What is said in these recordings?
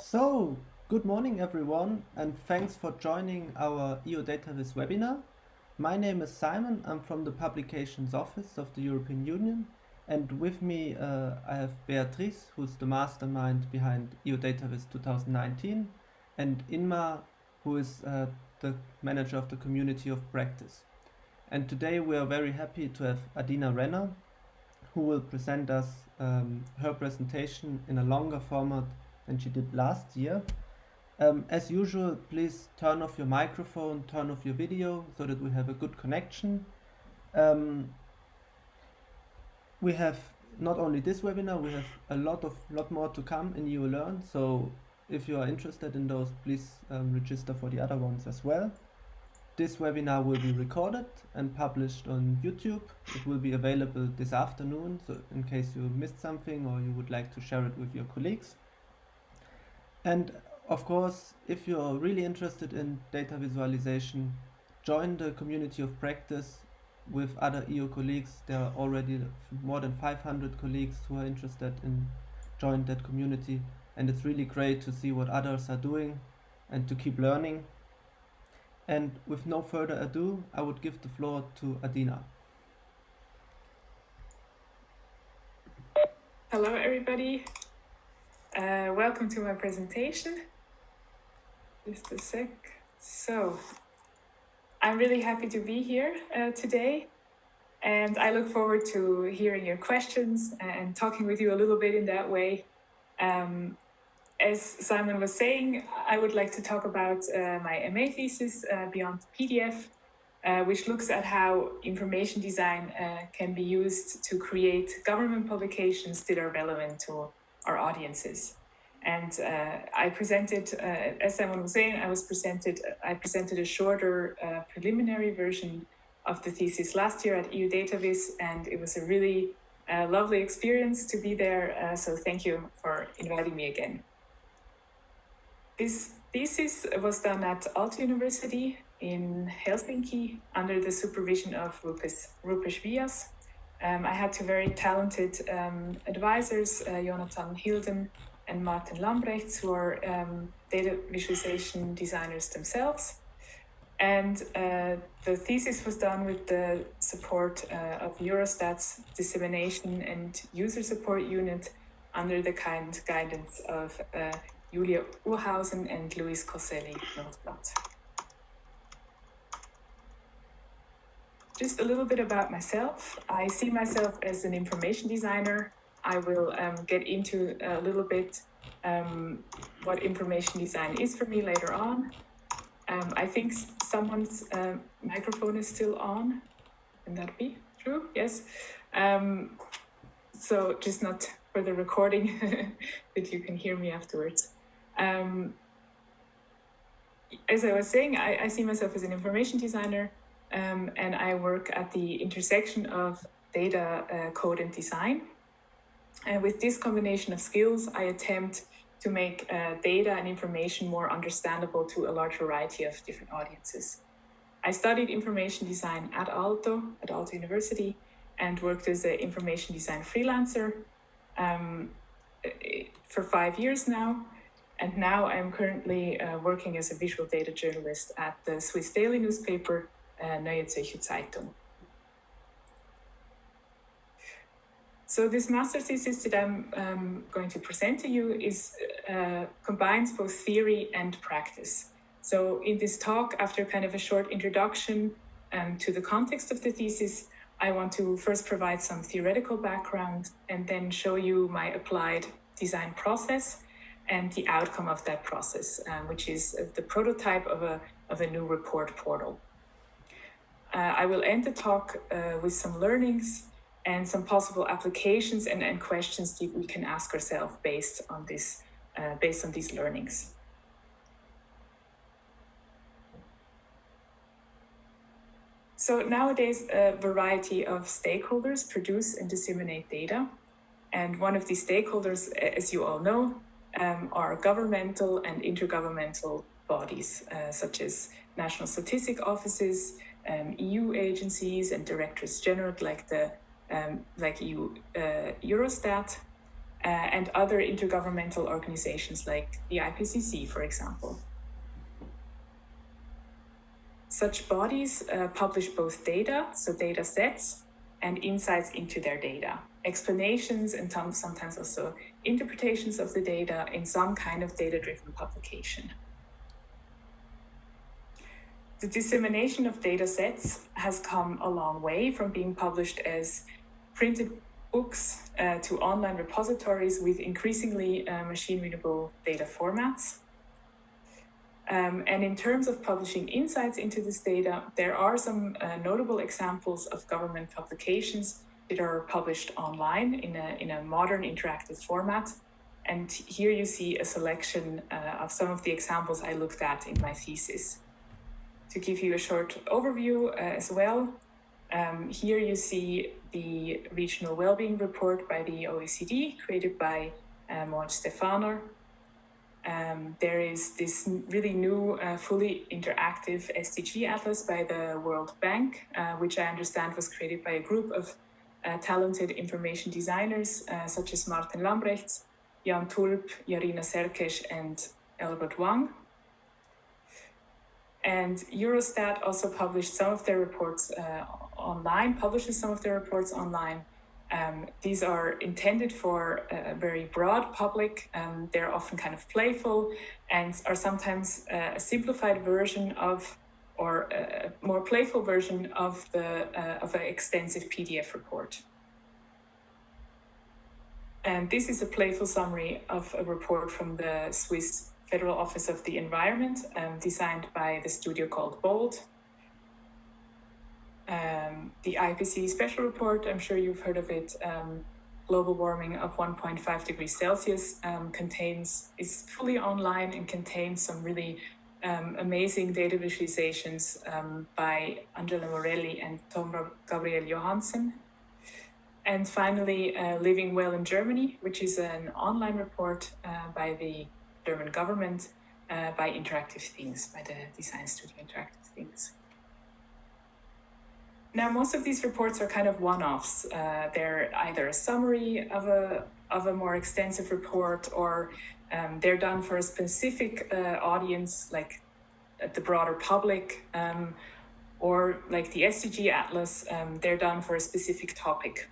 So, good morning everyone, and thanks for joining our EU DataViz webinar. My name is Simon, I'm from the Publications Office of the European Union, and with me I have Beatrice, who's the mastermind behind EU DataViz 2019, and Inma, who is the manager of the community of practice. And today we are very happy to have Adina Renner, who will present us her presentation in a longer format than she did last year. As usual, please turn off your microphone, turn off your video so that we have a good connection. We have not only this webinar, we have a lot more to come in EU Learn. So if you are interested in those, please register for the other ones as well. This webinar will be recorded and published on YouTube. It will be available this afternoon, so in case you missed something or you would like to share it with your colleagues. And of course, if you're really interested in data visualization, join the community of practice with other EU colleagues. There are already more than 500 colleagues who are interested in join that community, and it's really great to see what others are doing and to keep learning. And with no further ado, I would give the floor to Adina. Hello everybody, welcome to my presentation. Just a sec. So, I'm really happy to be here today, and I look forward to hearing your questions and talking with you a little bit in that way. As Simon was saying, I would like to talk about my MA thesis, Beyond PDF, which looks at how information design can be used to create government publications that are relevant to our audiences. And I presented, as Simon was saying, I presented a shorter preliminary version of the thesis last year at EU DataViz, and it was a really lovely experience to be there. So thank you for inviting me again. This thesis was done at Aalto University in Helsinki under the supervision of Rupesh Vyas. I had two very talented advisors, Jonathan Hilden and Martin Lambrechts, who are data visualization designers themselves. And the thesis was done with the support of Eurostat's dissemination and user support unit under the kind guidance of Julia Urhausen and Luis Coselli-Nordblatt. Just a little bit about myself. I see myself as an information designer. I will get into a little bit what information design is for me later on. I think someone's microphone is still on. Can that be true? Yes. So just not for the recording that you can hear me afterwards. As I was saying, I see myself as an information designer, and I work at the intersection of data, code, and design. And with this combination of skills, I attempt to make data and information more understandable to a large variety of different audiences. I studied information design at Aalto University, and worked as an information design freelancer for 5 years now. And now I'm currently working as a visual data journalist at the Swiss daily newspaper, Neue Zürcher Zeitung. So this master thesis that I'm going to present to you combines both theory and practice. So in this talk, after kind of a short introduction to the context of the thesis, I want to first provide some theoretical background and then show you my applied design process and the outcome of that process, which is the prototype of a new report portal. I will end the talk with some learnings and some possible applications and questions that we can ask ourselves based on these learnings. So nowadays, a variety of stakeholders produce and disseminate data. And one of these stakeholders, as you all know, are governmental and intergovernmental bodies, such as national statistic offices, EU agencies, and directorates general like Eurostat. and other intergovernmental organizations like the IPCC, for example. Such bodies publish both data, so data sets, and insights into their data, explanations and sometimes also interpretations of the data in some kind of data-driven publication. The dissemination of data sets has come a long way from being published as printed books to online repositories with increasingly machine-readable data formats. And in terms of publishing insights into this data, there are some notable examples of government publications that are published online in a modern interactive format. And here you see a selection of some of the examples I looked at in my thesis. To give you a short overview as well, here you see the Regional Wellbeing Report by the OECD, created by Moritz Stefaner. There is this really new, fully interactive SDG Atlas by the World Bank, which I understand was created by a group of talented information designers, such as Martin Lambrechts, Jan Tulp, Jarina Serkes, and Albert Wang. And Eurostat also published some of their reports publishes some of their reports online. These are intended for a very broad public. They're often kind of playful and are sometimes a simplified version of, or a more playful version of an extensive PDF report. And this is a playful summary of a report from the Swiss Federal Office of the Environment, designed by the studio called Bold. The IPCC special report, I'm sure you've heard of it, global warming of 1.5 degrees Celsius, is fully online and contains some really amazing data visualizations by Angela Morelli and Tom Gabriel Johansen. And finally, Living Well in Germany, which is an online report by the German government by Interactive Things, by the design studio Interactive Things. Now, most of these reports are kind of one-offs. They're either a summary of a more extensive report, or they're done for a specific audience, like the broader public, or like the SDG Atlas, they're done for a specific topic.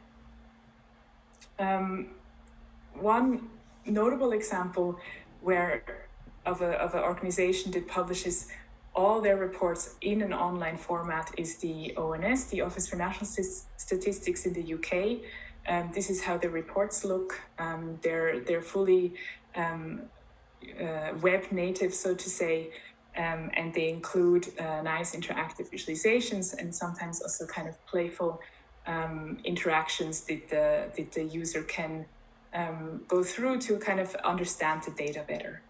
One notable example of an organization that publishes all their reports in an online format is the ONS, the Office for National Statistics in the UK. This is how the reports look. They're fully web native, so to say, and they include nice interactive visualizations and sometimes also kind of playful interactions that the user can go through to kind of understand the data better.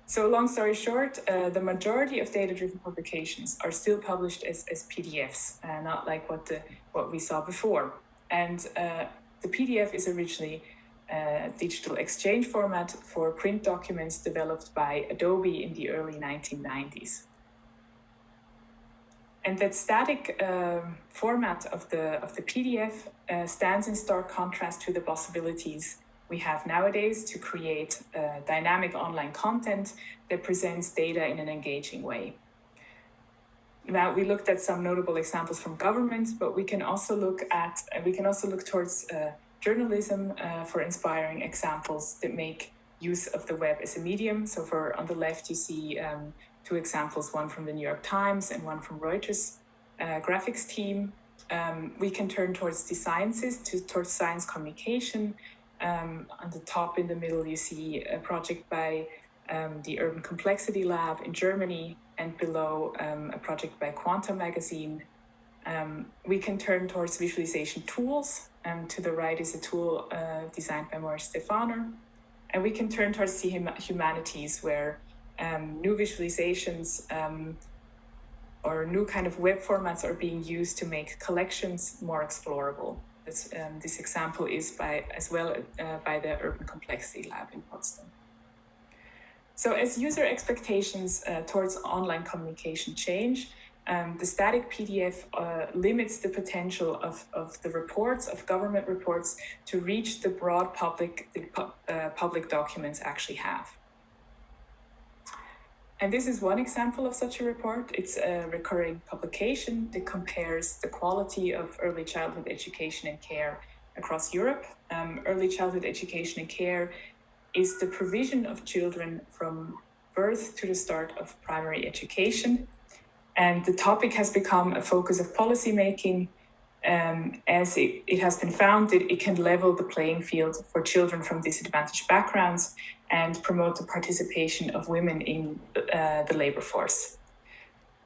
So long story short, the majority of data-driven publications are still published as PDFs, not like what we saw before. And the PDF is originally a digital exchange format for print documents developed by Adobe in the early 1990s. And that static format of the PDF stands in stark contrast to the possibilities we have nowadays to create dynamic online content that presents data in an engaging way. Now, we looked at some notable examples from government, but we can also look towards journalism for inspiring examples that make use of the web as a medium. So on the left, you see two examples, one from the New York Times and one from Reuters graphics team. We can turn towards the sciences, towards science communication. On the top in the middle, you see a project by the Urban Complexity Lab in Germany, and below a project by Quantum Magazine. We can turn towards visualization tools. To the right is a tool designed by Moritz Stefaner. And we can turn towards the humanities, where new visualizations or new kind of web formats are being used to make collections more explorable. This example is by the Urban Complexity Lab in Potsdam. So as user expectations towards online communication change, the static PDF limits the potential of the reports, of government reports, to reach the broad public public documents actually have. And this is one example of such a report. It's a recurring publication that compares the quality of early childhood education and care across Europe. Early childhood education and care is the provision of children from birth to the start of primary education. And the topic has become a focus of policymaking, as it has been found that it can level the playing field for children from disadvantaged backgrounds and promote the participation of women in the labor force.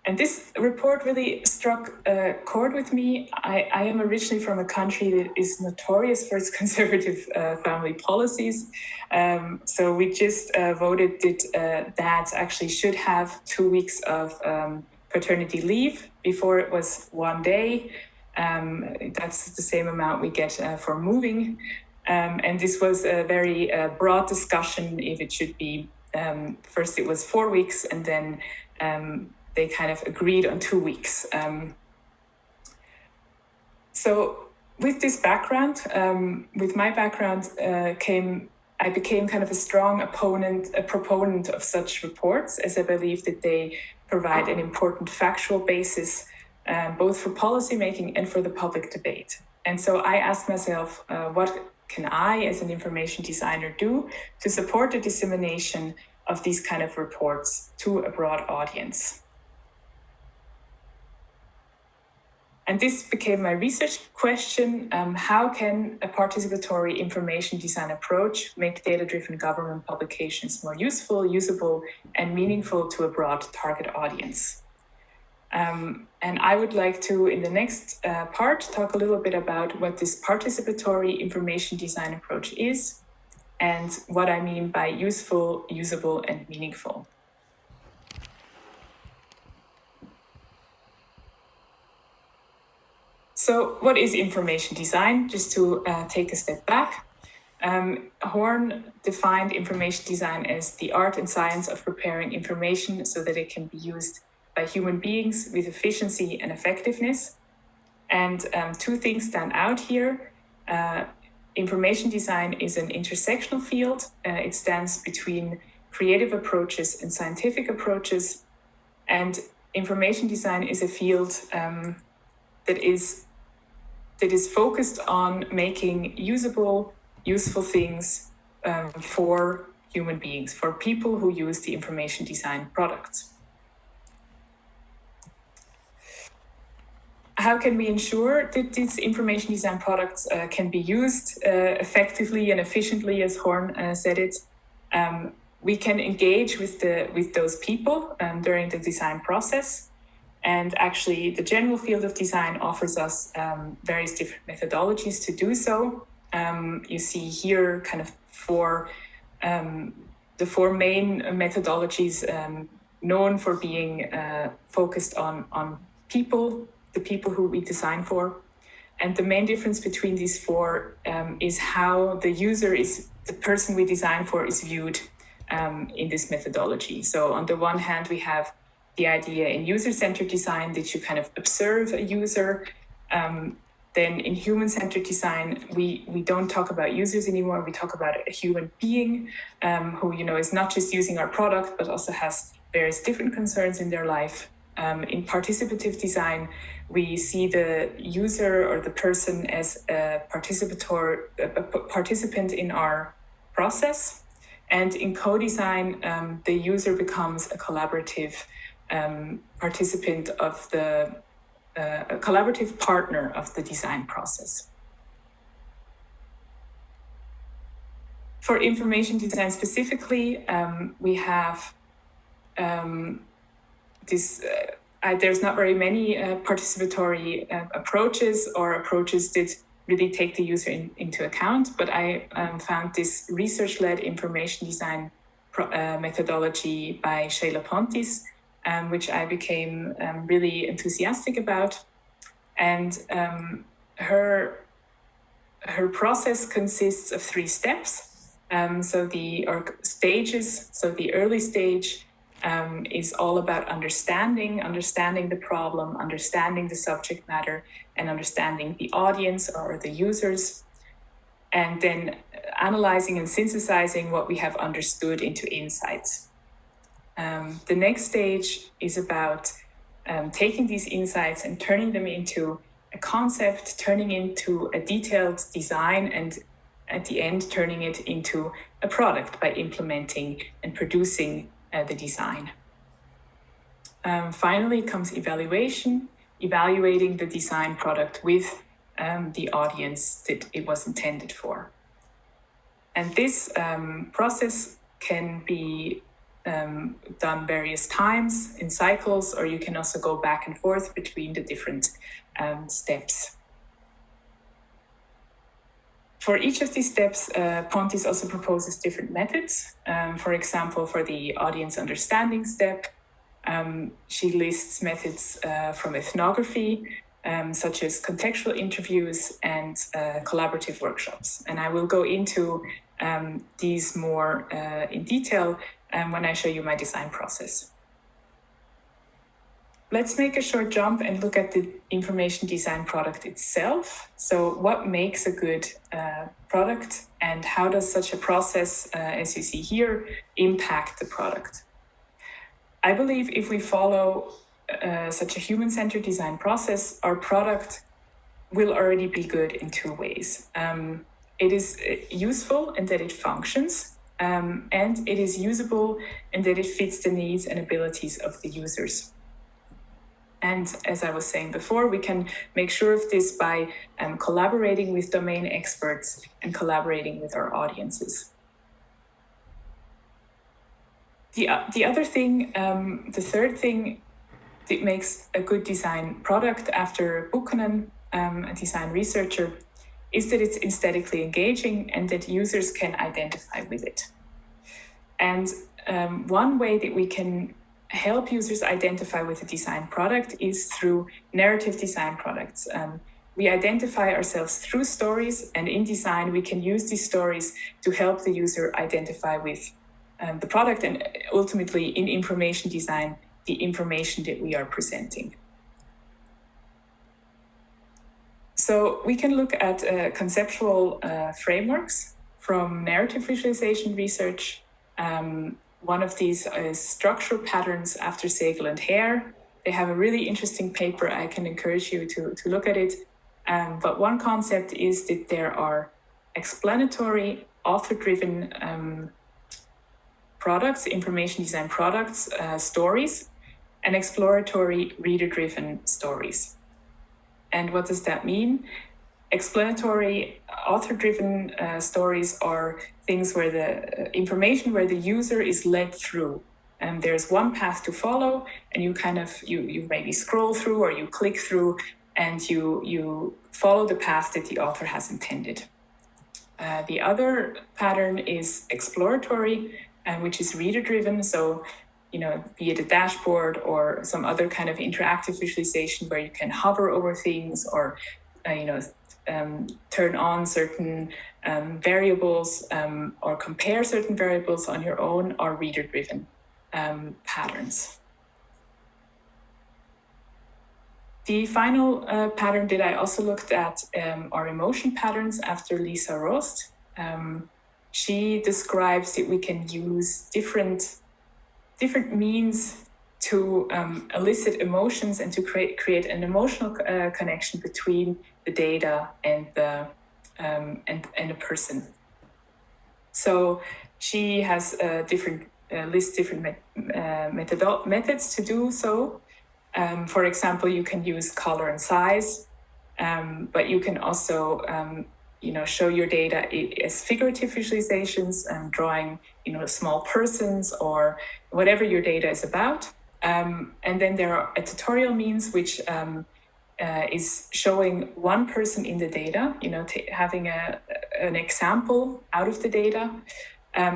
And this report really struck a chord with me. I am originally from a country that is notorious for its conservative family policies. So we just voted that dads actually should have 2 weeks of paternity leave before it was 1 day. That's the same amount we get for moving. And this was a very broad discussion if it should be, first it was 4 weeks, and then they kind of agreed on 2 weeks. So with this background, with my background, I became kind of a strong proponent of such reports, as I believe that they provide an important factual basis, both for policymaking and for the public debate. And so I asked myself, what can I, as an information designer, do to support the dissemination of these kind of reports to a broad audience? And this became my research question. How can a participatory information design approach make data-driven government publications more useful, usable, and meaningful to a broad target audience? And I would like to, in the next part, talk a little bit about what this participatory information design approach is and what I mean by useful, usable, and meaningful. So what is information design? Just to take a step back. Horn defined information design as the art and science of preparing information so that it can be used by human beings with efficiency and effectiveness. And two things stand out here. Information design is an intersectional field. It stands between creative approaches and scientific approaches. And information design is a field that is focused on making usable, useful things for human beings, for people who use the information design products. How can we ensure that these information design products can be used effectively and efficiently, as Horn said it? We can engage with those people during the design process. And actually, the general field of design offers us various different methodologies to do so. You see here kind of the four main methodologies known for being focused on people, the people who we design for. And the main difference between these four is how the person we design for is viewed in this methodology. So on the one hand, we have the idea in user-centered design that you kind of observe a user. Then in human-centered design, we don't talk about users anymore. We talk about a human being who is not just using our product, but also has various different concerns in their life. In participative design, we see the user or the person as a participant in our process. And in co-design, the user becomes a collaborative participant of a collaborative partner of the design process. For information design specifically, we have there's not very many participatory approaches or approaches that really take the user into account, but I found this research-led information design methodology by Shayla Pontis, which I became really enthusiastic about. And her process consists of 3 steps. Stages. So the early stage is all about understanding the problem, understanding the subject matter, and understanding the audience or the users, and then analyzing and synthesizing what we have understood into insights. The next stage is about taking these insights and turning them into a concept, turning into a detailed design, and at the end, turning it into a product by implementing and producing the design. Finally comes evaluation, evaluating the design product with the audience that it was intended for. And this process can be done various times in cycles, or you can also go back and forth between the different steps. For each of these steps, Pontis also proposes different methods. For example, for the audience understanding step, she lists methods from ethnography, such as contextual interviews and collaborative workshops. And I will go into these more in detail when I show you my design process. Let's make a short jump and look at the information design product itself. So what makes a good product, and how does such a process, as you see here, impact the product? I believe if we follow such a human-centered design process, our product will already be good in two ways. It is useful in that it functions, and it is usable in that it fits the needs and abilities of the users. And as I was saying before, we can make sure of this by collaborating with domain experts and collaborating with our audiences. The other thing, the third thing that makes a good design product after Buchanan, a design researcher, is that it's aesthetically engaging and that users can identify with it. And one way that we can help users identify with a design product is through narrative design products. We identify ourselves through stories, and in design we can use these stories to help the user identify with the product, and ultimately in information design, the information that we are presenting. So we can look at conceptual frameworks from narrative visualization research. One of these is structure patterns after Segel and Hare. They have a really interesting paper. I can encourage you to look at it. But one concept is that there are explanatory, author-driven products, information design products, stories, and exploratory, reader-driven stories. And what does that mean? Explanatory, author-driven stories are things where the information where the user is led through. And there's one path to follow, and you maybe scroll through or you click through, and you follow the path that the author has intended. The other pattern is exploratory, which is reader-driven. So, be it a dashboard or some other kind of interactive visualization where you can hover over things or, turn on certain variables or compare certain variables on your own, are reader-driven patterns. The final pattern that I also looked at are emotion patterns after Lisa Rost. She describes that we can use different means to elicit emotions and to create an emotional connection between the data and a person. So she has lists different methods to do so. For example, you can use color and size, but you can also show your data as figurative visualizations, drawing small persons or whatever your data is about. And then there are tutorial means, which is showing one person in the data, having an example out of the data,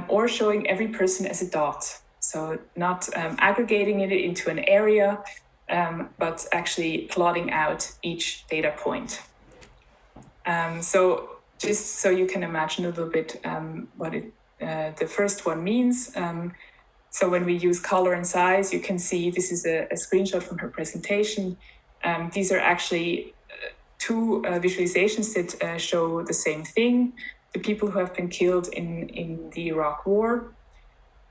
or showing every person as a dot. So not aggregating it into an area, but actually plotting out each data point. So just so you can imagine a little bit what the first one means, So when we use color and size, you can see this is a screenshot from her presentation. These are actually two visualizations that show the same thing, the people who have been killed in the Iraq War.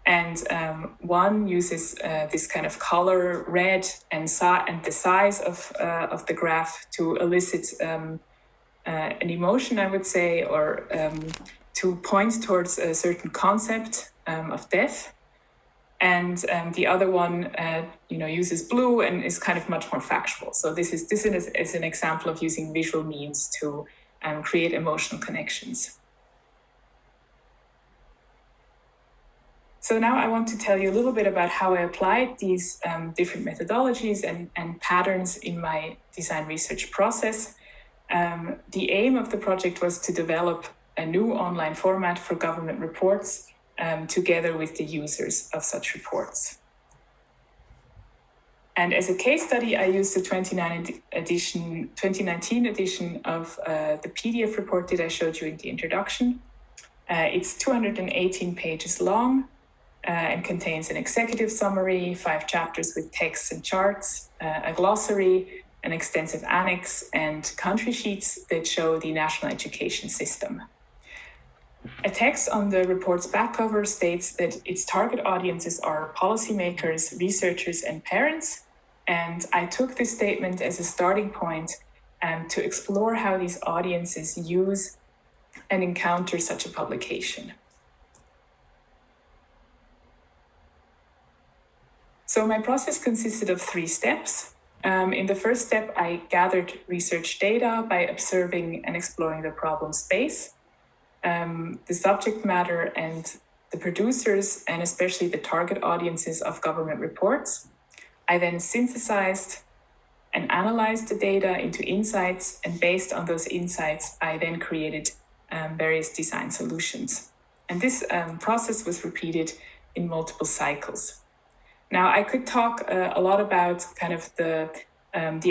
And one uses this kind of color, red, and the size of the graph to elicit an emotion, I would say, or to point towards a certain concept of death. And the other one, uses blue and is kind of much more factual. So this is an example of using visual means to create emotional connections. So now I want to tell you a little bit about how I applied these different methodologies and patterns in my design research process. The aim of the project was to develop a new online format for government reports together with the users of such reports. And as a case study, I used the 2019 edition of the PDF report that I showed you in the introduction. It's 218 pages long and contains an executive summary, 5 chapters with texts and charts, a glossary, an extensive annex, and country sheets that show the national education system. A text on the report's back cover states that its target audiences are policymakers, researchers, and parents. And I took this statement as a starting point to explore how these audiences use and encounter such a publication. So my process consisted of 3 steps. In the first step, I gathered research data by observing and exploring the problem space. The subject matter and the producers, and especially the target audiences of government reports. I then synthesized and analyzed the data into insights, and based on those insights, I then created various design solutions. And this process was repeated in multiple cycles. Now, I could talk a lot about kind of the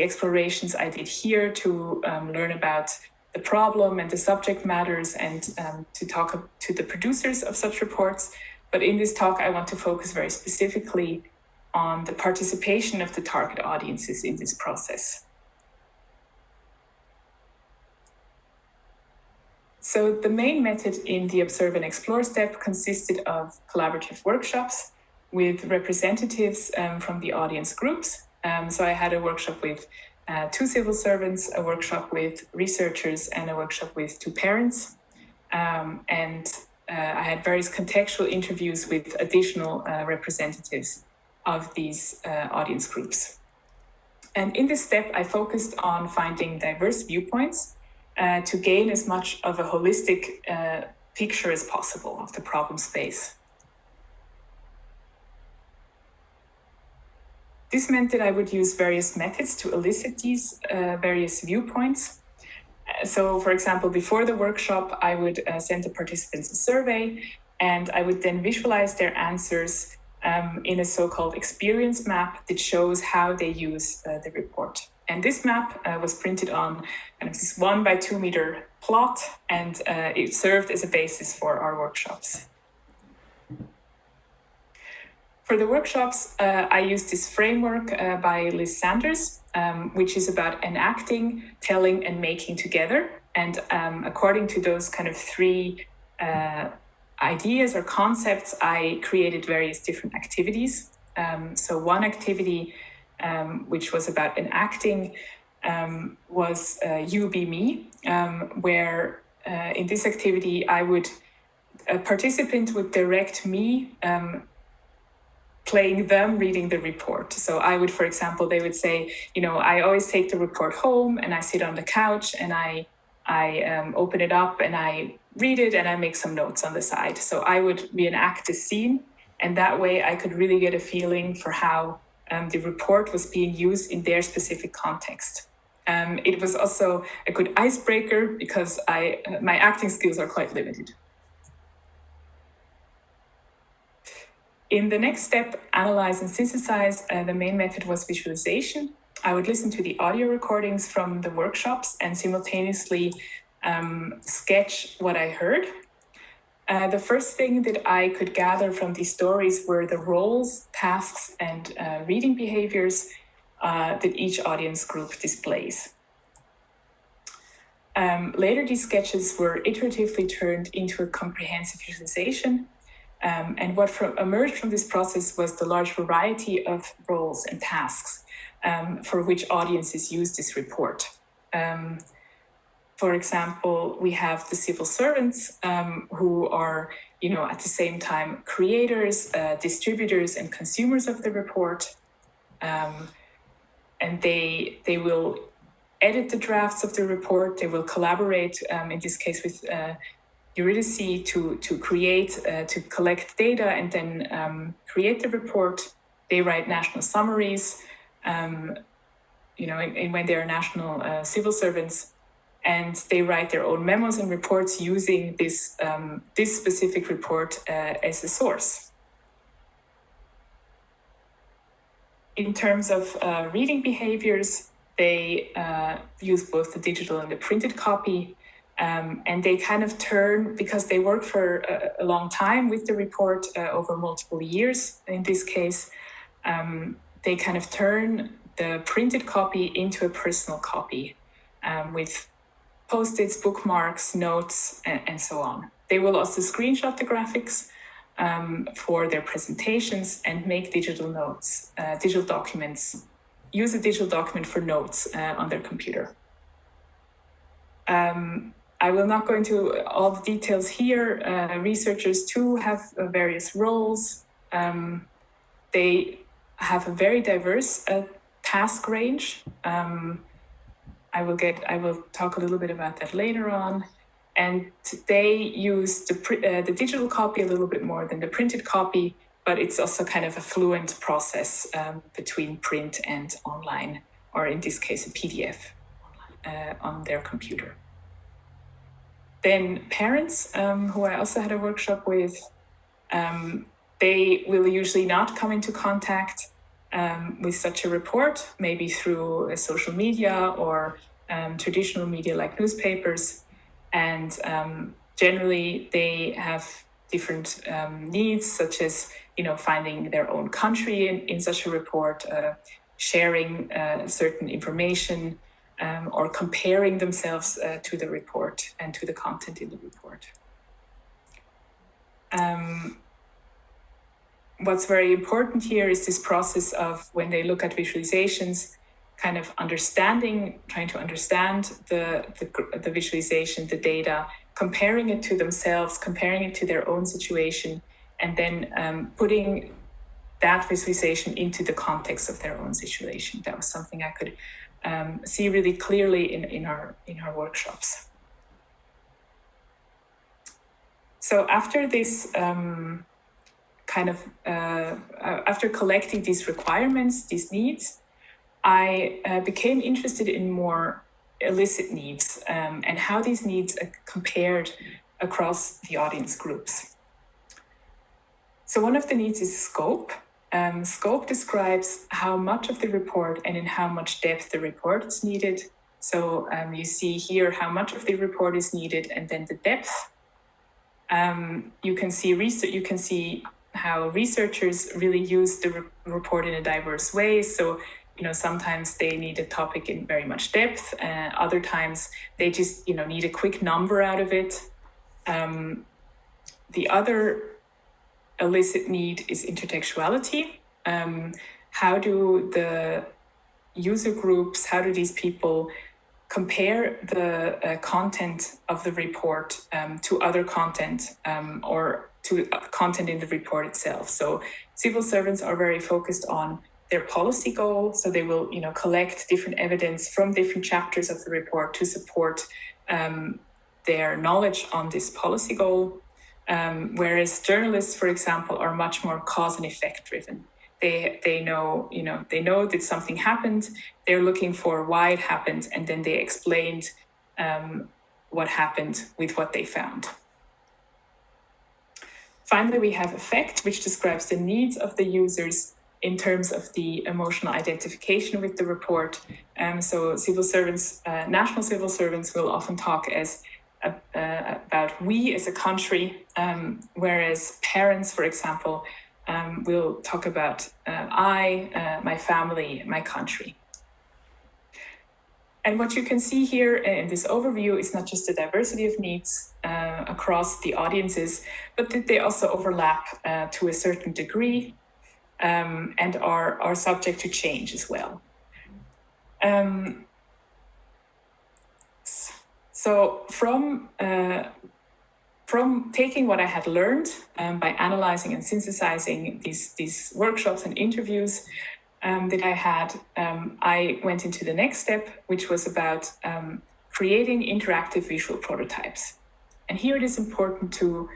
explorations I did here to learn about the problem and the subject matters and to talk to the producers of such reports. But in this talk, I want to focus very specifically on the participation of the target audiences in this process. So the main method in the Observe and Explore step consisted of collaborative workshops with representatives from the audience groups. So I had a workshop with 2 civil servants, a workshop with researchers, and a workshop with 2 parents. And I had various contextual interviews with additional representatives of these audience groups. And in this step, I focused on finding diverse viewpoints to gain as much of a holistic picture as possible of the problem space. This meant that I would use various methods to elicit these various viewpoints. So, for example, before the workshop, I would send the participants a survey, and I would then visualize their answers in a so-called experience map that shows how they use the report. And this map was printed on kind of this 1 by 2 meter plot, and it served as a basis for our workshops. For the workshops, I used this framework by Liz Sanders, which is about enacting, telling, and making together. And according to those kind of 3 ideas or concepts, I created various different activities. So one activity, which was about enacting, was You Be Me, where in this activity, a participant would direct me playing them reading the report. So I would, for example, they would say, I always take the report home and I sit on the couch and I open it up and I read it and I make some notes on the side. So I would reenact the scene, and that way I could really get a feeling for how the report was being used in their specific context. It was also a good icebreaker because my acting skills are quite limited. In the next step, analyze and synthesize, the main method was visualization. I would listen to the audio recordings from the workshops and simultaneously sketch what I heard. The first thing that I could gather from these stories were the roles, tasks, and reading behaviors that each audience group displays. Later, these sketches were iteratively turned into a comprehensive visualization, and what emerged from this process was the large variety of roles and tasks for which audiences use this report. For example, we have the civil servants who are, at the same time creators, distributors, and consumers of the report, and they will edit the drafts of the report. They will collaborate, in this case, with Eurydice to create, to collect data and then create the report. They write national summaries, when they are national civil servants, and they write their own memos and reports using this specific report as a source. In terms of reading behaviors, they use both the digital and the printed copy, and they kind of turn, because they work for a long time with the report, over multiple years in this case, they kind of turn the printed copy into a personal copy with Post-its, bookmarks, notes, and so on. They will also screenshot the graphics for their presentations and make digital notes, digital documents, use a digital document for notes on their computer. I will not go into all the details here. Researchers too have various roles. They have a very diverse task range. I will talk a little bit about that later on. And they use the digital copy a little bit more than the printed copy, but it's also kind of a fluent process between print and online, or in this case, a PDF on their computer. Then parents, who I also had a workshop with, they will usually not come into contact with such a report, maybe through social media or traditional media like newspapers. And generally they have different needs, such as, finding their own country in such a report, sharing certain information, or comparing themselves to the report and to the content in the report. What's very important here is this process of, when they look at visualizations, kind of trying to understand the visualization, the data, comparing it to themselves, comparing it to their own situation, and then putting that visualization into the context of their own situation. That was something I could see really clearly in our workshops. So after this after collecting these requirements, these needs, I became interested in more illicit needs and how these needs compared across the audience groups. So one of the needs is scope. Scope describes how much of the report and in how much depth the report is needed. So you see here how much of the report is needed and then the depth. You can see how researchers really use the report in a diverse way. So, sometimes they need a topic in very much depth. Other times they just, need a quick number out of it. The other illicit need is intertextuality. How do the user groups, how do these people compare the content of the report to other content or to content in the report itself? So civil servants are very focused on their policy goal. So they will, collect different evidence from different chapters of the report to support their knowledge on this policy goal. Whereas journalists, for example, are much more cause and effect driven. They know that something happened. They're looking for why it happened, and then they explained what happened with what they found. Finally, we have effect, which describes the needs of the users in terms of the emotional identification with the report. So civil servants, national civil servants will often talk as about we as a country, whereas parents, for example, will talk about I, my family, my country. And what you can see here in this overview is not just the diversity of needs across the audiences, but that they also overlap to a certain degree and are subject to change as well. So from taking what I had learned by analyzing and synthesizing these workshops and interviews that I had, I went into the next step, which was about creating interactive visual prototypes. And here it is important to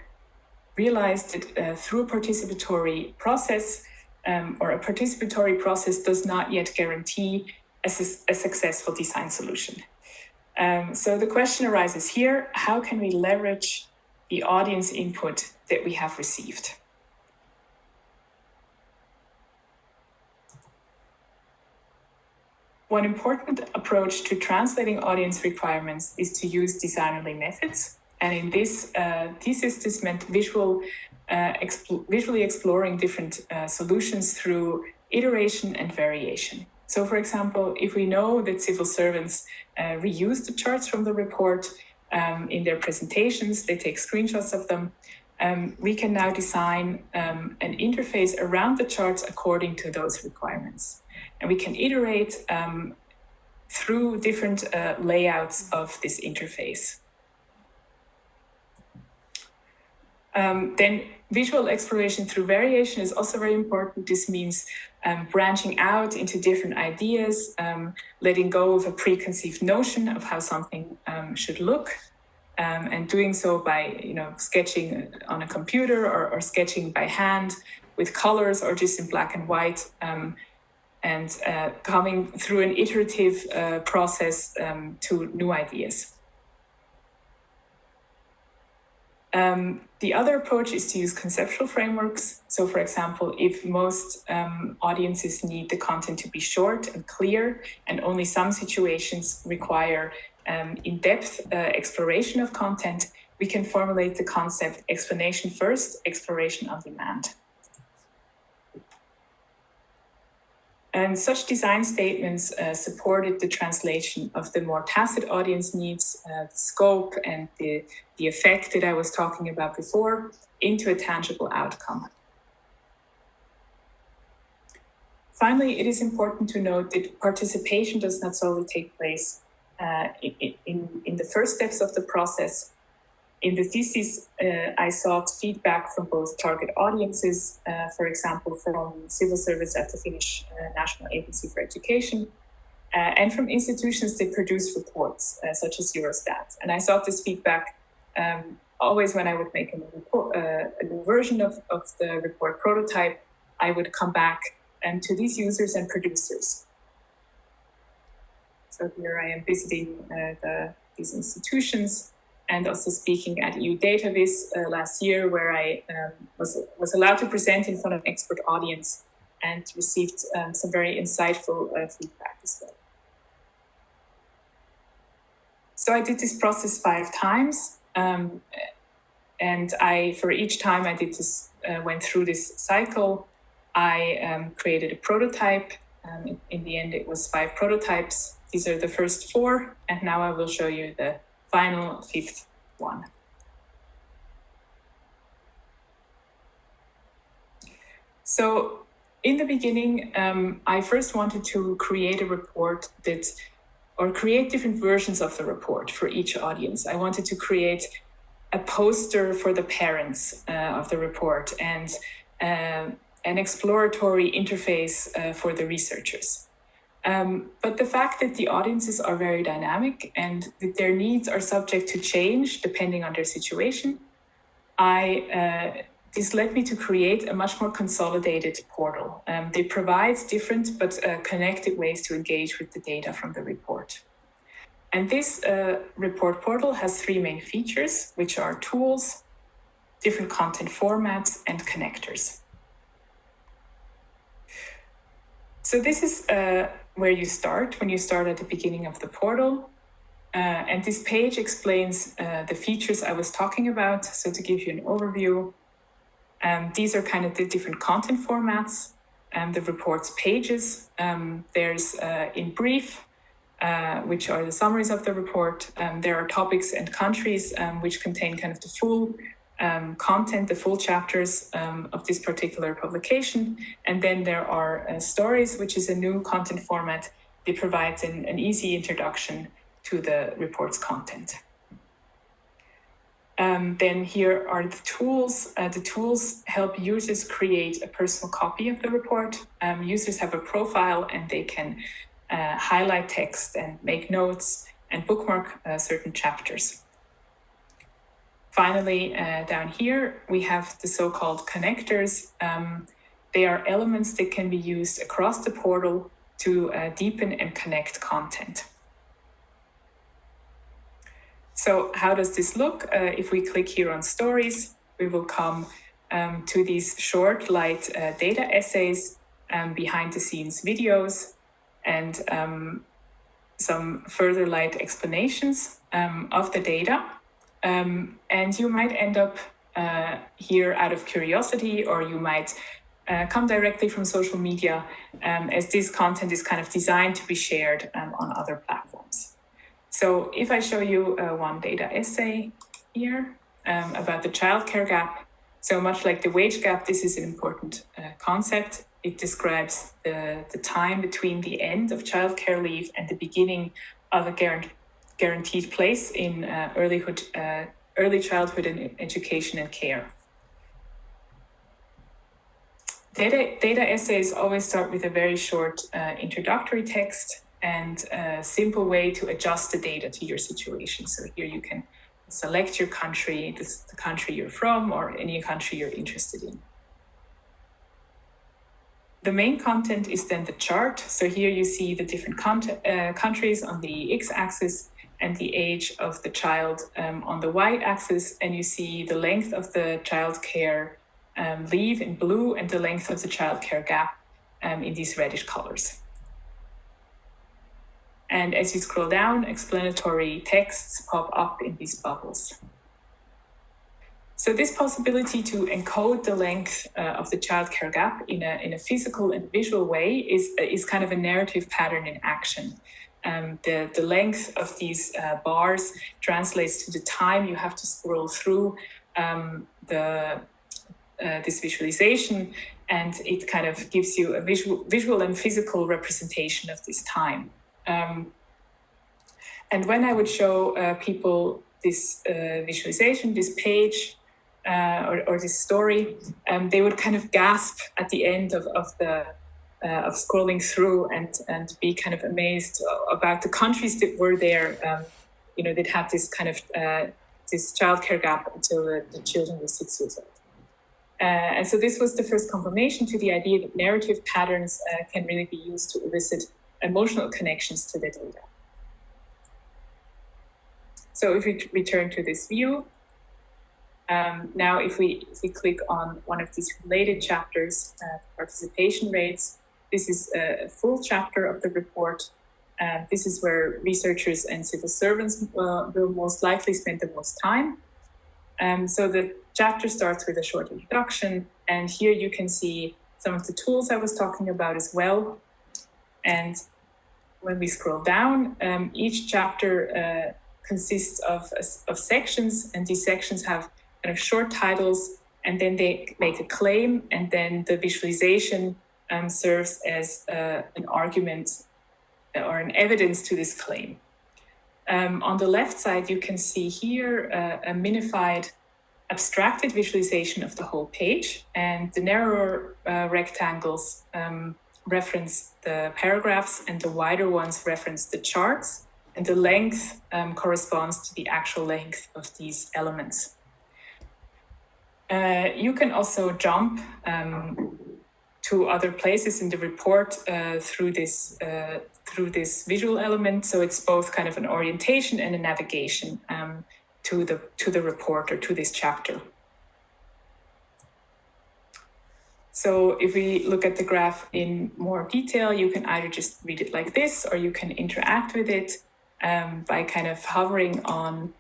realize that through a participatory process, or a participatory process does not yet guarantee a successful design solution. So the question arises here, how can we leverage the audience input that we have received? One important approach to translating audience requirements is to use designerly methods. And in this thesis, this meant visually exploring different solutions through iteration and variation. So, for example, if we know that civil servants reuse the charts from the report in their presentations, they take screenshots of them, we can now design an interface around the charts according to those requirements. And we can iterate through different layouts of this interface. Then visual exploration through variation is also very important. This means branching out into different ideas, letting go of a preconceived notion of how something should look, and doing so by sketching on a computer or sketching by hand with colors or just in black and white, and coming through an iterative process to new ideas. The other approach is to use conceptual frameworks. So, for example, if most audiences need the content to be short and clear, and only some situations require in-depth exploration of content, we can formulate the concept explanation first, exploration on demand. And such design statements supported the translation of the more tacit audience needs, the scope and the effect that I was talking about before, into a tangible outcome. Finally, it is important to note that participation does not solely take place in the first steps of the process. In the thesis, I sought feedback from both target audiences, for example, from civil service at the Finnish National Agency for Education, and from institutions that produce reports, such as Eurostat. And I sought this feedback always when I would make a new version of the report prototype. I would come back to these users and producers. So here I am visiting these institutions, and also speaking at EU DataViz last year, where I was allowed to present in front of an expert audience and received some very insightful feedback as well. So I did this process 5 times, and for each time I did this, went through this cycle, I created a prototype. In the end, it was 5 prototypes. These are the first 4, and now I will show you the final 5th one. So in the beginning, I first wanted to create a report create different versions of the report for each audience. I wanted to create a poster for the parents of the report and an exploratory interface for the researchers. But the fact that the audiences are very dynamic and that their needs are subject to change depending on their situation, this led me to create a much more consolidated portal. It provides different but connected ways to engage with the data from the report. And this report portal has 3 main features, which are tools, different content formats, and connectors. So this is where you start when you start at the beginning of the portal. And this page explains the features I was talking about. So to give you an overview, these are kind of the different content formats, the report's pages. There's in brief, which are the summaries of the report. There are topics and countries, which contain kind of the full content, the full chapters of this particular publication. And then there are stories, which is a new content format that provides an easy introduction to the report's content. Then here are the tools. The tools help users create a personal copy of the report. Users have a profile and they can highlight text and make notes and bookmark certain chapters. Finally, down here, we have the so-called connectors. They are elements that can be used across the portal to deepen and connect content. So how does this look? If we click here on stories, we will come to these short, light data essays, behind the scenes videos, and some further light explanations of the data. And you might end up here out of curiosity, or you might come directly from social media, as this content is kind of designed to be shared on other platforms. So if I show you one data essay here about the childcare gap, so much like the wage gap, this is an important concept. It describes the time between the end of childcare leave and the beginning of a guaranteed place in early childhood and education and care. Data essays always start with a very short introductory text and a simple way to adjust the data to your situation. So here you can select your country, the country you're from, or any country you're interested in. The main content is then the chart. So here you see the different countries on the x-axis and the age of the child on the y-axis, and you see the length of the childcare leave in blue and the length of the childcare gap in these reddish colors. And as you scroll down, explanatory texts pop up in these bubbles. So this possibility to encode the length of the childcare gap in a physical and visual way is kind of a narrative pattern in action. The length of these bars translates to the time you have to scroll through this visualization, and it kind of gives you a visual and physical representation of this time. And when I would show people this visualization, this page, or this story, they would kind of gasp at the end of scrolling through and be kind of amazed about the countries that were there, that had this kind of this childcare gap until the children were 6 years old. And so this was the first confirmation to the idea that narrative patterns can really be used to elicit emotional connections to the data. So if we return to this view, now if we click on one of these related chapters, participation rates, this is a full chapter of the report. This is where researchers and civil servants will most likely spend the most time. So the chapter starts with a short introduction, and here you can see some of the tools I was talking about as well. And when we scroll down, each chapter consists of sections, and these sections have kind of short titles, and then they make a claim, and then the visualization serves as an argument or an evidence to this claim. On the left side, you can see here a minified abstracted visualization of the whole page, and the narrower rectangles reference the paragraphs, and the wider ones reference the charts, and the length corresponds to the actual length of these elements. You can also jump to other places in the report through this visual element. So it's both kind of an orientation and a navigation to the report or to this chapter. So if we look at the graph in more detail, you can either just read it like this, or you can interact with it. by kind of hovering on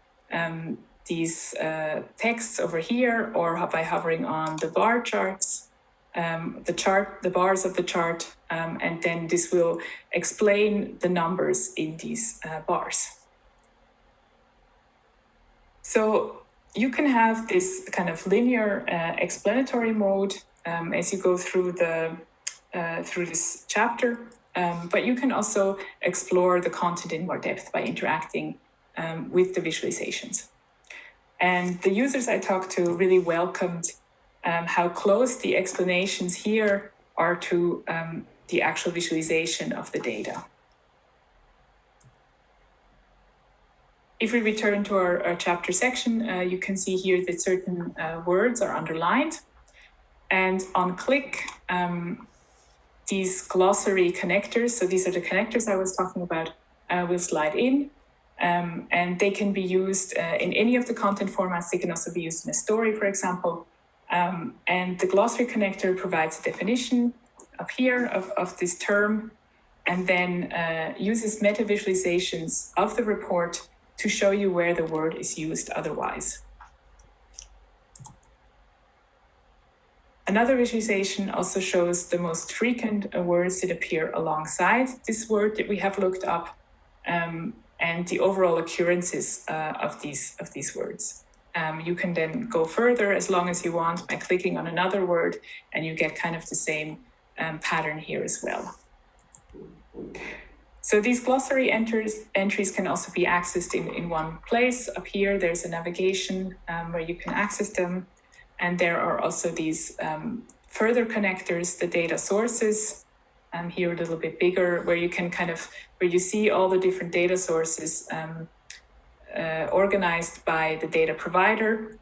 these texts over here, or by hovering on the bar charts, the bars of the chart, and then this will explain the numbers in these bars. So you can have this kind of linear explanatory mode as you go through through this chapter, but you can also explore the content in more depth by interacting with the visualizations. And the users I talked to really welcomed how close the explanations here are to the actual visualization of the data. If we return to our chapter section, you can see here that certain words are underlined. And on click, these glossary connectors, so these are the connectors I was talking about, will slide in. And they can be used in any of the content formats. They can also be used in a story, for example. And the glossary connector provides a definition up here of this term, and then uses meta visualizations of the report to show you where the word is used otherwise. Another visualization also shows the most frequent words that appear alongside this word that we have looked up, and the overall occurrences of these words. You can then go further as long as you want by clicking on another word, and you get kind of the same pattern here as well. So these glossary entries can also be accessed in one place. Up here, there's a navigation where you can access them. And there are also these further connectors, the data sources, here a little bit bigger, where you can where you see all the different data sources organized by the data provider.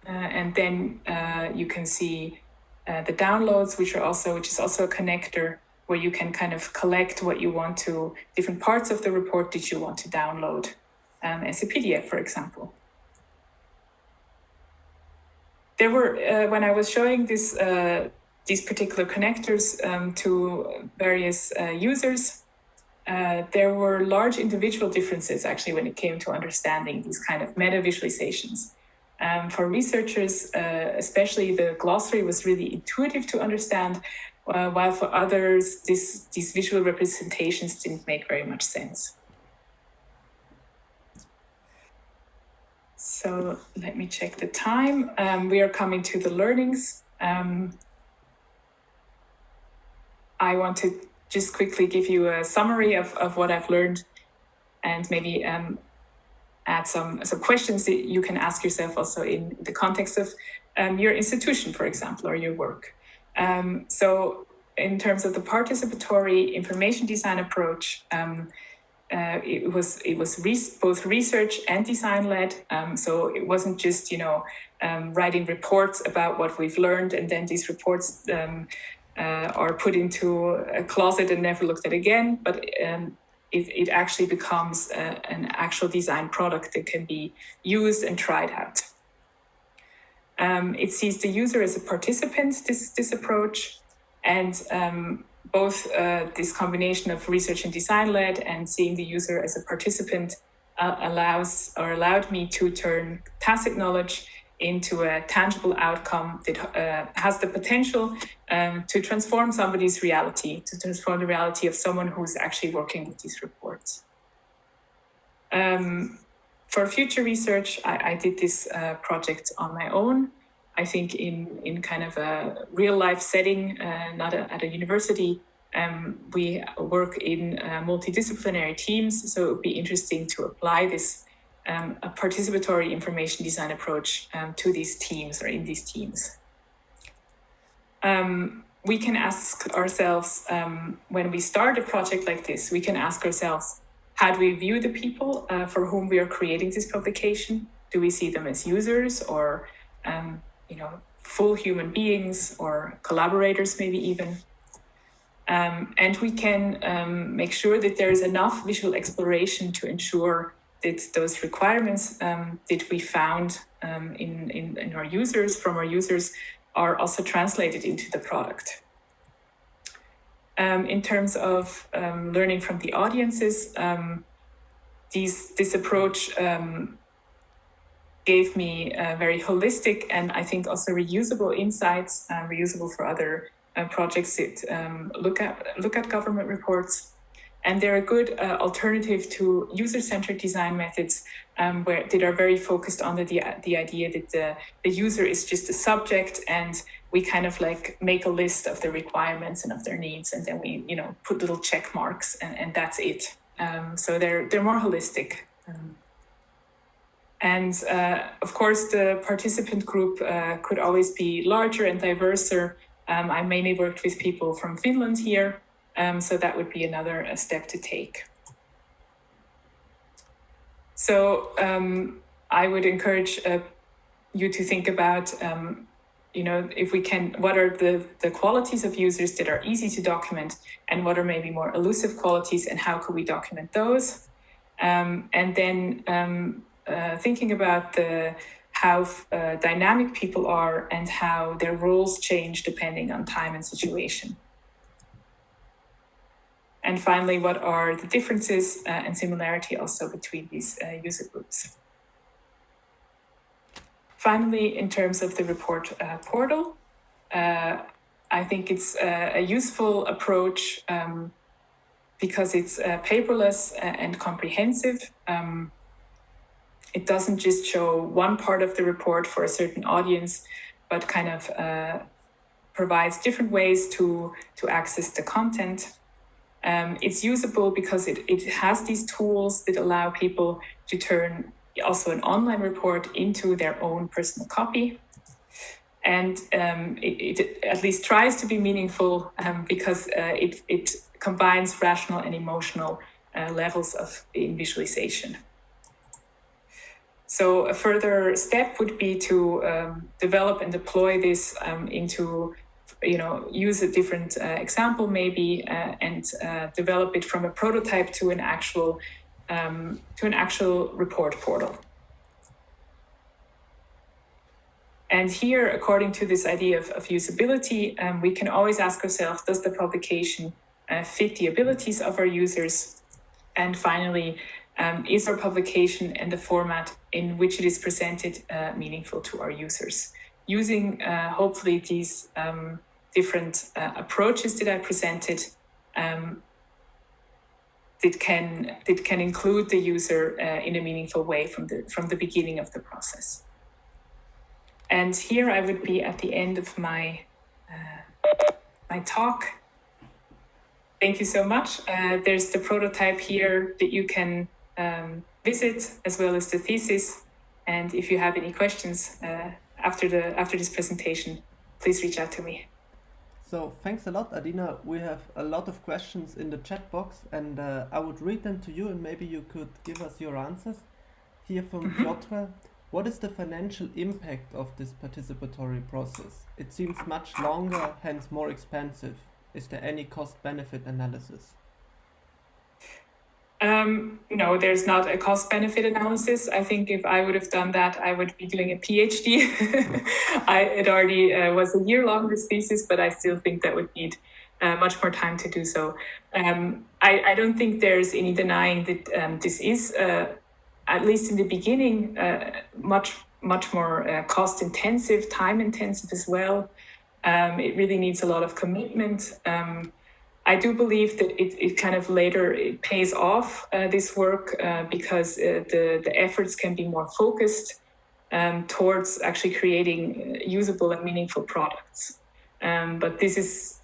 And then you can see the downloads, which is also a connector, where you can kind of collect what you want to, different parts of the report that you want to download as a PDF, for example. There were, when I was showing these particular connectors to various users, there were large individual differences actually when it came to understanding these kind of meta visualizations. For researchers, especially, the glossary was really intuitive to understand, while for others, these visual representations didn't make very much sense. So let me check the time. We are coming to the learnings. I want to just quickly give you a summary of what I've learned, and maybe add some questions that you can ask yourself also in the context of your institution, for example, or your work. So in terms of the participatory information design approach, it was both research and design led. So it wasn't just writing reports about what we've learned, and then these reports are put into a closet and never looked at again. But it actually becomes an actual design product that can be used and tried out. It sees the user as a participant, this approach, and both this combination of research and design-led and seeing the user as a participant allowed me to turn tacit knowledge into a tangible outcome that has the potential to transform somebody's reality, to transform the reality of someone who's actually working with these reports. For future research, I did this project on my own. I think in kind of a real-life setting, not at a university. We work in multidisciplinary teams, so it would be interesting to apply this a participatory information design approach to these teams or in these teams. We can ask ourselves, when we start a project like this, we can ask ourselves, how do we view the people for whom we are creating this publication? Do we see them as users or full human beings or collaborators maybe even? And we can make sure that there is enough visual exploration to ensure that those requirements that we found in our users, from our users, are also translated into the product. In terms of learning from the audiences, this approach gave me very holistic and I think also reusable insights, reusable for other projects that look at government reports. And they're a good alternative to user-centered design methods that are very focused on the idea that the user is just a subject and we kind of like make a list of the requirements and of their needs and then we put little check marks and that's it. So they're more holistic. And of course, the participant group could always be larger and diverser. I mainly worked with people from Finland here, so that would be another step to take. So I would encourage you to think about, if we can, what are the qualities of users that are easy to document and what are maybe more elusive qualities and how could we document those? And then thinking about how dynamic people are and how their roles change depending on time and situation. And finally, what are the differences and similarity also between these user groups? Finally, in terms of the report portal, I think it's a useful approach because it's paperless and comprehensive. It doesn't just show one part of the report for a certain audience, but kind of provides different ways to access the content. It's usable because it has these tools that allow people to turn also an online report into their own personal copy. And it at least tries to be meaningful because it combines rational and emotional levels in visualization. So a further step would be to develop and deploy this into, use a different example maybe and develop it from a prototype to an actual report portal. And here, according to this idea of usability, we can always ask ourselves, does the publication fit the abilities of our users? And finally, is our publication and the format in which it is presented meaningful to our users? Using hopefully these different approaches that I presented, that can include the user in a meaningful way from the beginning of the process. And here I would be at the end of my talk. Thank you so much. There's the prototype here that you can visit, as well as the thesis. And if you have any questions after this presentation, please reach out to me. So thanks a lot, Adina. We have a lot of questions in the chat box, and I would read them to you, and maybe you could give us your answers. Here from Piotr, what is the financial impact of this participatory process? It seems much longer, hence more expensive. Is there any cost-benefit analysis? No, there's not a cost-benefit analysis. I think if I would have done that, I would be doing a PhD. It already was a year-long, this thesis, but I still think that would need much more time to do so. I don't think there's any denying that this is, at least in the beginning, much more cost-intensive, time-intensive as well. It really needs a lot of commitment. I do believe that it kind of later it pays off this work because the efforts can be more focused towards actually creating usable and meaningful products. But this is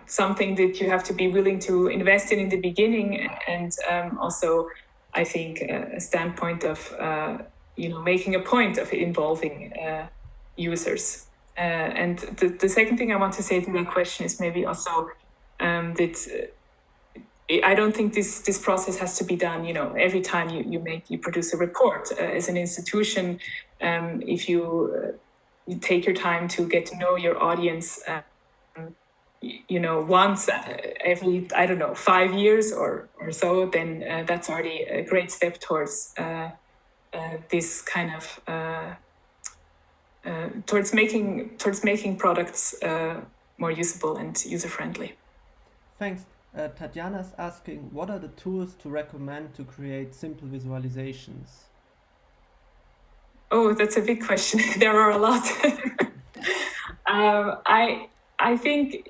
something that you have to be willing to invest in the beginning, and also I think a standpoint of making a point of involving users. And the second thing I want to say to that question is maybe also that I don't think this process has to be done, every time you produce a report. As an institution, if you take your time to get to know your audience, once every, 5 years or so, then that's already a great step towards this kind of towards making products more usable and user-friendly. Thanks. Tatjana's asking, what are the tools to recommend to create simple visualizations? Oh, that's a big question. There are a lot. I think,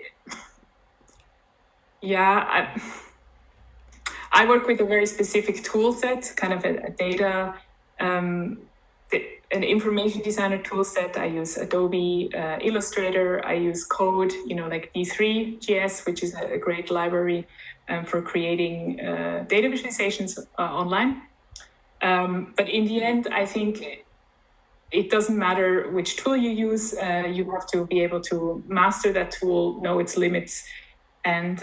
yeah, I work with a very specific tool set, kind of a data, an information designer tool set. I use Adobe Illustrator. I use code, like D3GS, which is a great library for creating data visualizations online. But in the end, I think it doesn't matter which tool you use. You have to be able to master that tool, know its limits, and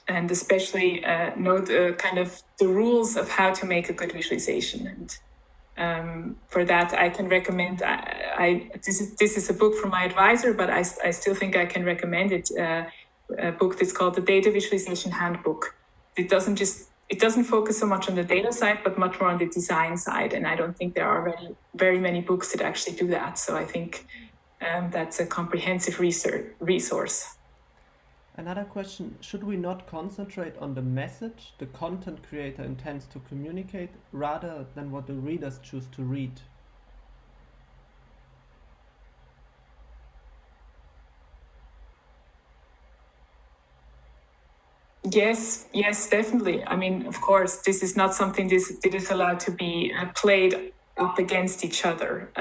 especially know the kind of the rules of how to make a good visualization. And for that, I can recommend. This is a book from my advisor, but I still think I can recommend it. A book that's called the Data Visualization Handbook. It doesn't focus so much on the data side, but much more on the design side. And I don't think there are very many books that actually do that. So I think that's a comprehensive resource. Another question, should we not concentrate on the message the content creator intends to communicate rather than what the readers choose to read? Yes, definitely. I mean, of course, this is not something that is allowed to be played up against each other.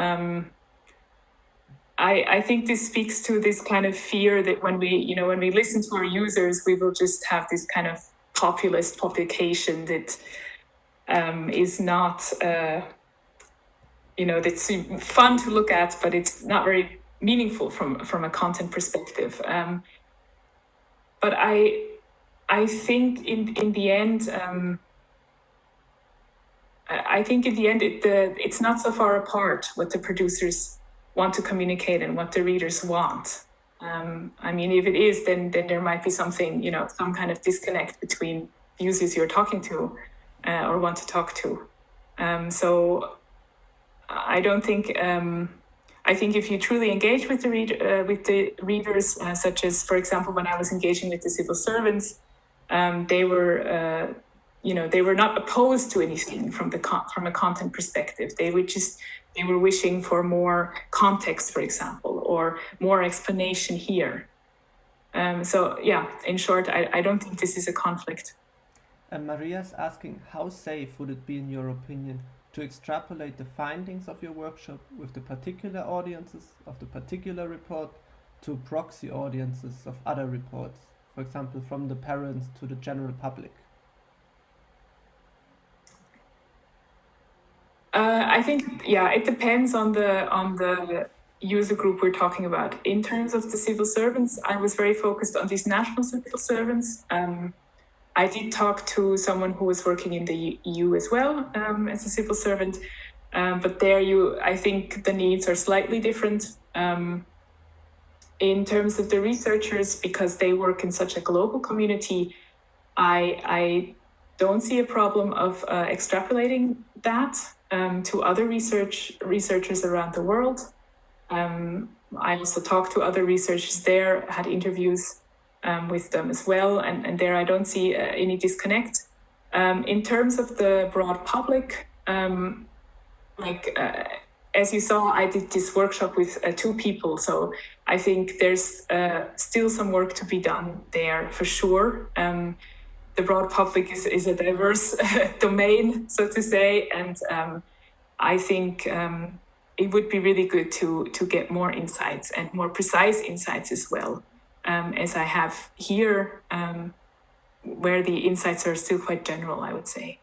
I think this speaks to this kind of fear that when we listen to our users, we will just have this kind of populist publication that is not, that's fun to look at, but it's not very meaningful from a content perspective. But I think in the end, it's not so far apart what the producers want to communicate and what the readers want. I mean, if it is, then there might be something, some kind of disconnect between users you're talking to or want to talk to. So I don't think. I think if you truly engage with the readers, such as, for example, when I was engaging with the civil servants, they were. They were not opposed to anything from a content perspective. They were wishing for more context, for example, or more explanation here. So yeah, in short, I don't think this is a conflict. Maria's asking, how safe would it be, in your opinion, to extrapolate the findings of your workshop with the particular audiences of the particular report to proxy audiences of other reports, for example, from the parents to the general public? I think, it depends on the user group we're talking about. In terms of the civil servants, I was very focused on these national civil servants. I did talk to someone who was working in the EU as well as a civil servant, but there I think the needs are slightly different. In terms of the researchers, because they work in such a global community, I don't see a problem of extrapolating that to other researchers around the world. I also talked to other researchers there, had interviews with them as well, and there I don't see any disconnect. In terms of the broad public, as you saw, I did this workshop with 2 people, so I think there's still some work to be done there for sure. The broad public is a diverse domain, so to say, and I think it would be really good to get more insights and more precise insights as well, as I have here, where the insights are still quite general, I would say.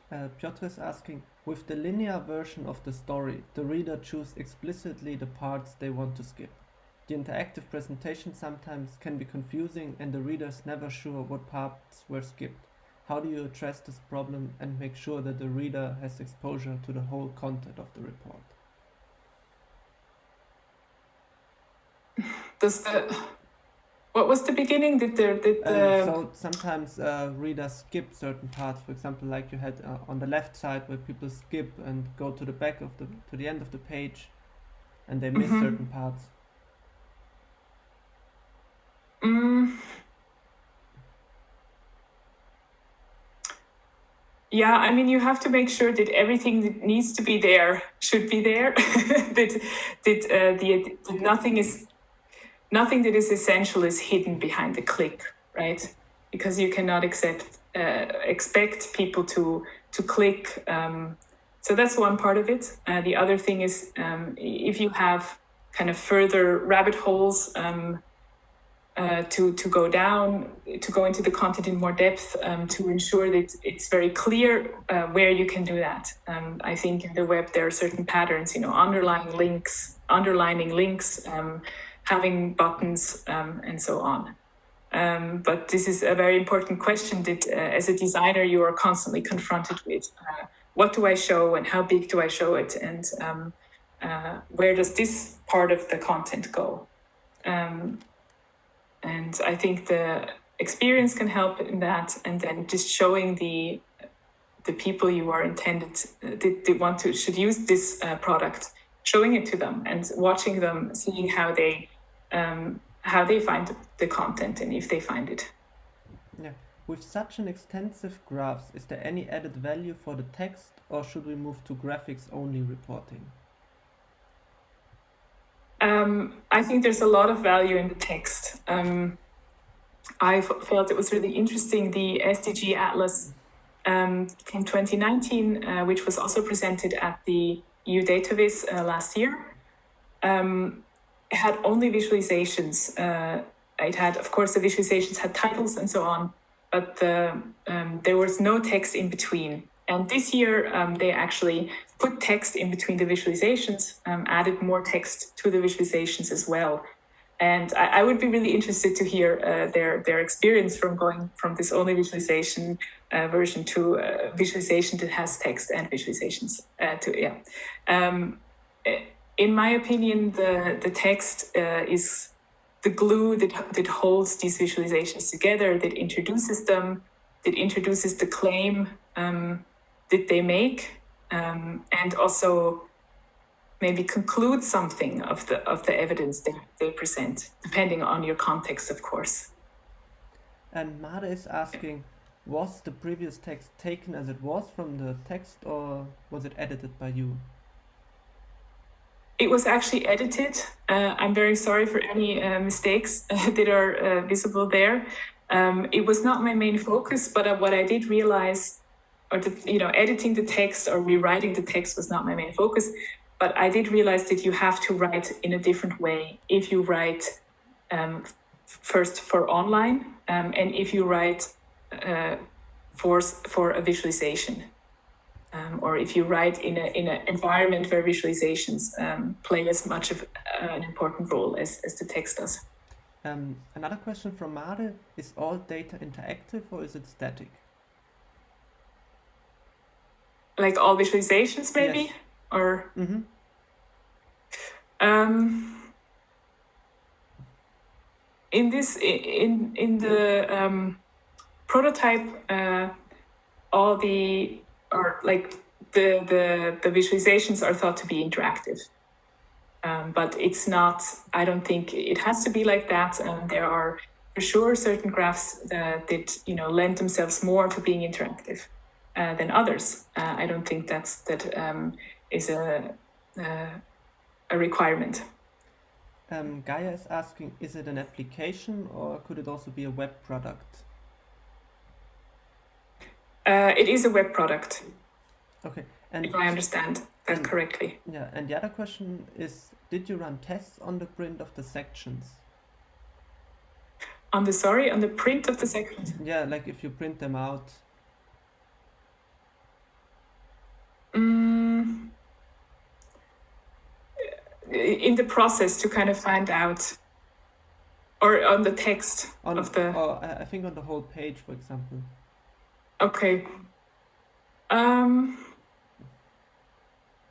Piotr is asking, with the linear version of the story, the reader chooses explicitly the parts they want to skip. The interactive presentation sometimes can be confusing and the reader is never sure what parts were skipped. How do you address this problem and make sure that the reader has exposure to the whole content of the report? What was the beginning? So sometimes readers skip certain parts. For example, like you had on the left side where people skip and go to the back of to the end of the page, and they miss certain parts. Yeah, I mean, you have to make sure that everything that needs to be there should be there. that nothing that is essential is hidden behind the click, right? Because you cannot expect people to click. So that's one part of it. The other thing is if you have kind of further rabbit holes to go down, to go into the content in more depth, to ensure that it's very clear where you can do that. I think in the web there are certain patterns, underlining links, having buttons, and so on. But this is a very important question that as a designer you are constantly confronted with. What do I show and how big do I show it? And where does this part of the content go? And I think the experience can help in that, and then just showing the people you are intended, they should use this product, showing it to them and watching them, seeing how they find the content and if they find it. Yeah. With such an extensive graphs, is there any added value for the text, or should we move to graphics only reporting? I think there's a lot of value in the text. I felt it was really interesting, the SDG Atlas from 2019, which was also presented at the EU DataViz last year. It had only visualizations. It had, of course, the visualizations had titles and so on, but there was no text in between. And this year, they actually put text in between the visualizations, added more text to the visualizations as well. And I would be really interested to hear their experience from going from this only visualization version to visualization that has text and visualizations. In my opinion, the text is the glue that holds these visualizations together, that introduces them, that introduces the claim that they make, and also maybe conclude something of the evidence they present, depending on your context, of course. And Mare is asking, was the previous text taken as it was from the text, or was it edited by you? It was actually edited. I'm very sorry for any mistakes that are visible there. It was not my main focus, but what I did realize, editing the text or rewriting the text was not my main focus. But I did realize that you have to write in a different way if you write first for online, and if you write for a visualization. Or if you write in an environment where visualizations play as much of an important role as the text does. Another question from Mare, is all data interactive or is it static? Like all visualizations, maybe? Yes. Or in the prototype, all the visualizations are thought to be interactive, but it's not. I don't think it has to be like that. There are for sure certain graphs that lend themselves more to being interactive than others. I don't think that is a requirement. Gaia is asking, is it an application or could it also be a web product? It is a web product. Okay. And if I understand that correctly. Yeah, and the other question is, did you run tests on the print of the sections? On the print of the sections? Yeah, like if you print them out. In the process to kind of find out, or on the text of the... Or I think on the whole page, for example. Okay.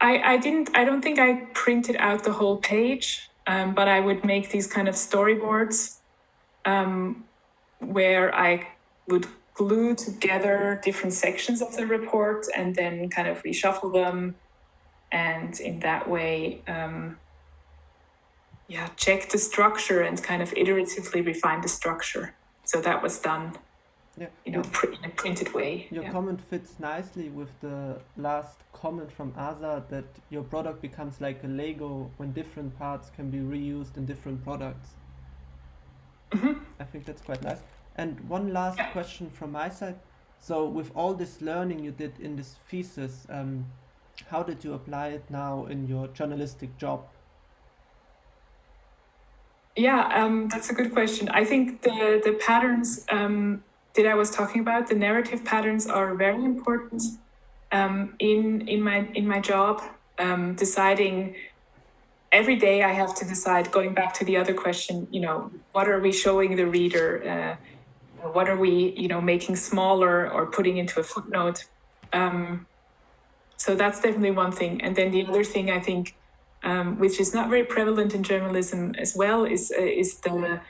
I don't think I printed out the whole page, but I would make these kind of storyboards where I would glue together different sections of the report and then kind of reshuffle them, and in that way check the structure and kind of iteratively refine the structure. So that was done. Yeah. in a printed way. Your comment fits nicely with the last comment from Asa, that your product becomes like a Lego when different parts can be reused in different products. I think that's quite nice. And one last question from my side. So with all this learning you did in this thesis, how did you apply it now in your journalistic job? Yeah, that's a good question. I think the patterns that I was talking about, the narrative patterns, are very important in my job. Deciding every day, I have to decide. Going back to the other question, what are we showing the reader? What are we, making smaller or putting into a footnote? So that's definitely one thing. And then the other thing, I think, which is not very prevalent in journalism as well, is the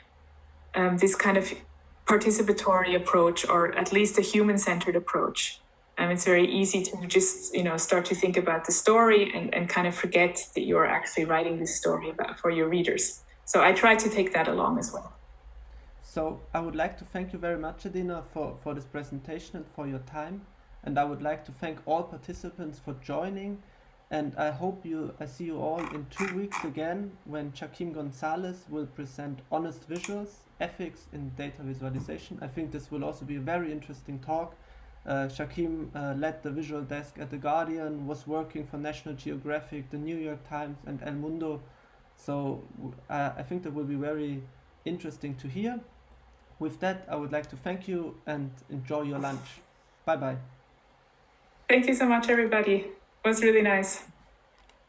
this kind of participatory approach, or at least a human-centered approach. It's very easy to just start to think about the story and kind of forget that you're actually writing this story for your readers. So I try to take that along as well. So I would like to thank you very much, Adina, for this presentation and for your time. And I would like to thank all participants for joining. And I see you all in 2 weeks again, when Joaquim Gonzalez will present Honest Visuals, Ethics in Data Visualization. I think this will also be a very interesting talk. Joaquim led the visual desk at The Guardian, was working for National Geographic, The New York Times, and El Mundo. So I think that will be very interesting to hear. With that, I would like to thank you and enjoy your lunch. Bye-bye. Thank you so much, everybody. It was really nice.